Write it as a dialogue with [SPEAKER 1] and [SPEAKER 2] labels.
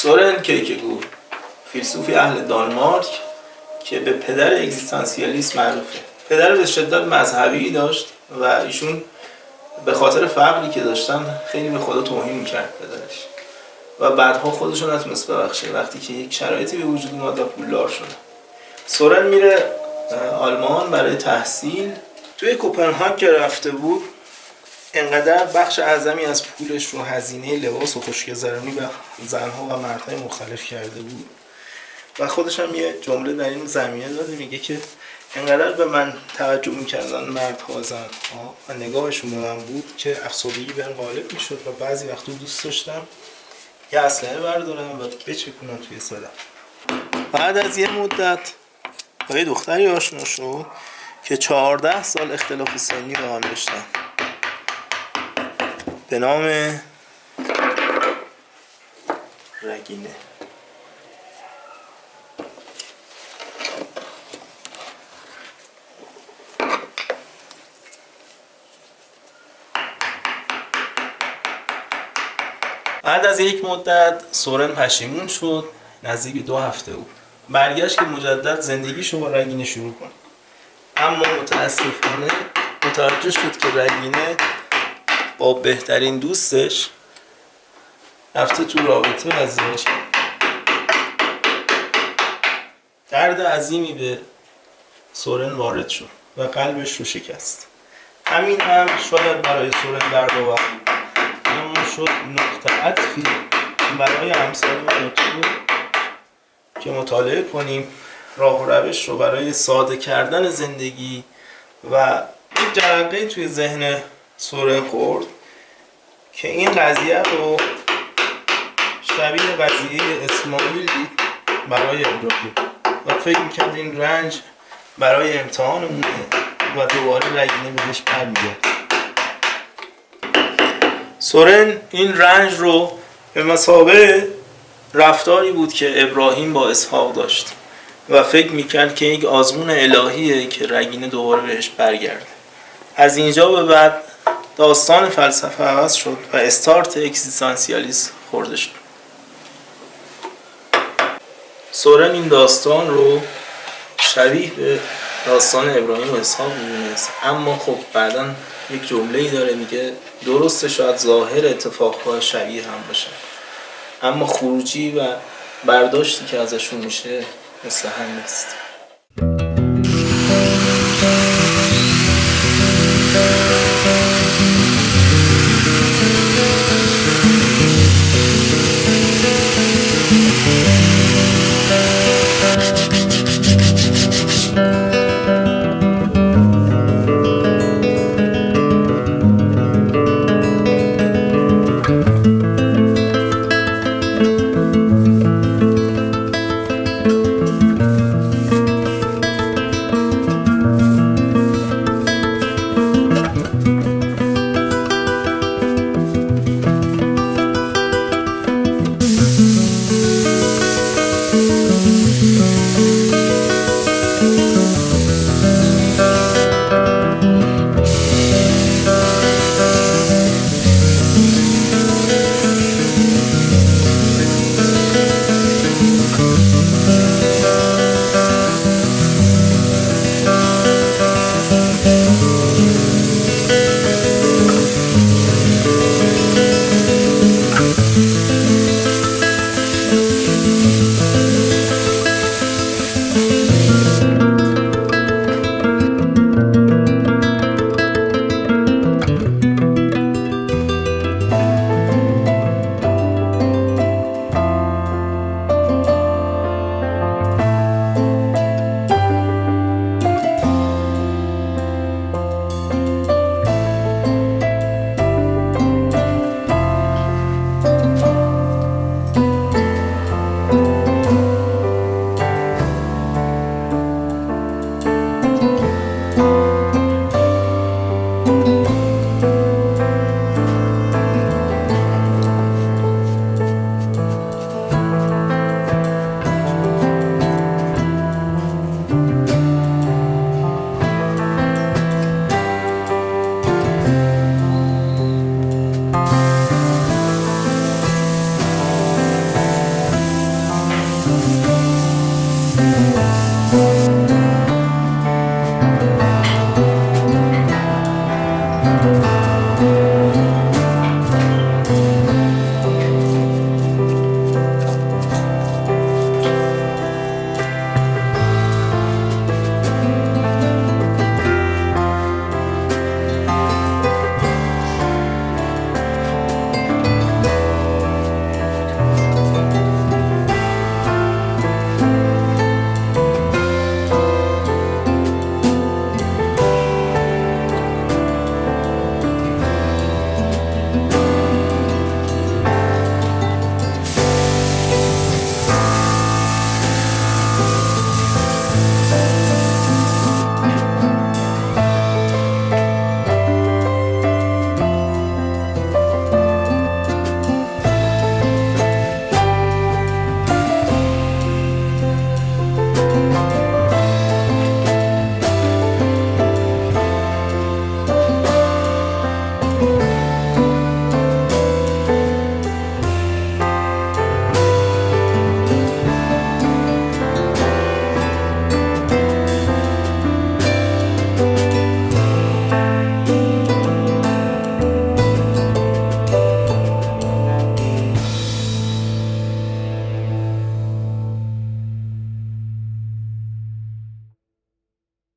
[SPEAKER 1] سورن کیرکگور، فیلسوفی اهل دانمارک که به پدر اگزیستانسیالیسم معروفه. پدر به شدت مذهبی داشت و ایشون به خاطر فقری که داشتن خیلی به خدا توهین میکرد پدرش و بعدها خودشون نتونست ببخشه وقتی که یک شرایطی به وجود اومد و پولدار شد. سورن میره آلمان برای تحصیل. توی کوپنهاگ که رفته بود انقدر بخش اعظمی از پولش رو هزینه لباس و خوشگذرانی به زنها و مردهای مختلف کرده بود و خودش هم یه جمله در این زمینه داده، میگه که انقدر به من توجه میکردن مردها و زنها و نگاهشون به من بود که افسردگی بهم غالب میشد و بعضی وقتا دوست داشتم یه اسلحه بردارم و بچکونم توی صدم. بعد از یه مدت با یه دختری آشنا شد که 14 سال اختلاف سنی با هم داشتن به نام رگینه. بعد از یک مدت سورن پشیمون شد، نزدیک 2 هفته بود. برگشت که مجدد زندگیشو با رگینه شروع کنه، اما متاسفانه متوجه شد که رگینه با بهترین دوستش رفته تو رابطه و ازدواج کرد. درد عظیمی به سورن وارد شد و قلبش رو شکست. همین هم شاید برای سورن درد آور، اما شد نقطه عطفی برای امثال ما که مطالعه کنیم راه و روش رو برای ساده کردن زندگی و یک جرقه توی ذهن سورن خورد که این قضیه رو شبیه قضیه اسماعیل دید برای ابراهیم و فکر میکرد این رنج برای امتحانمونه و دوباره رگینه بهش برمیگرد. سورن این رنج رو به مثابه رفتاری بود که ابراهیم با اسحاق داشت و فکر میکرد که یک آزمون الهیه که رگینه دوباره بهش برگرده. از اینجا به بعد داستان فلسفه عوض شد و استارت اگزیستانسیالیسم خورده شد. سورن این داستان رو شبیه به داستان ابراهیم و اسحاق می‌دونست، اما خب بعداً یک جمله‌ای داره میگه درسته شاید ظاهر اتفاقها شبیه هم باشه اما خروجی و برداشتی که ازشون میشه مثل هم نیست.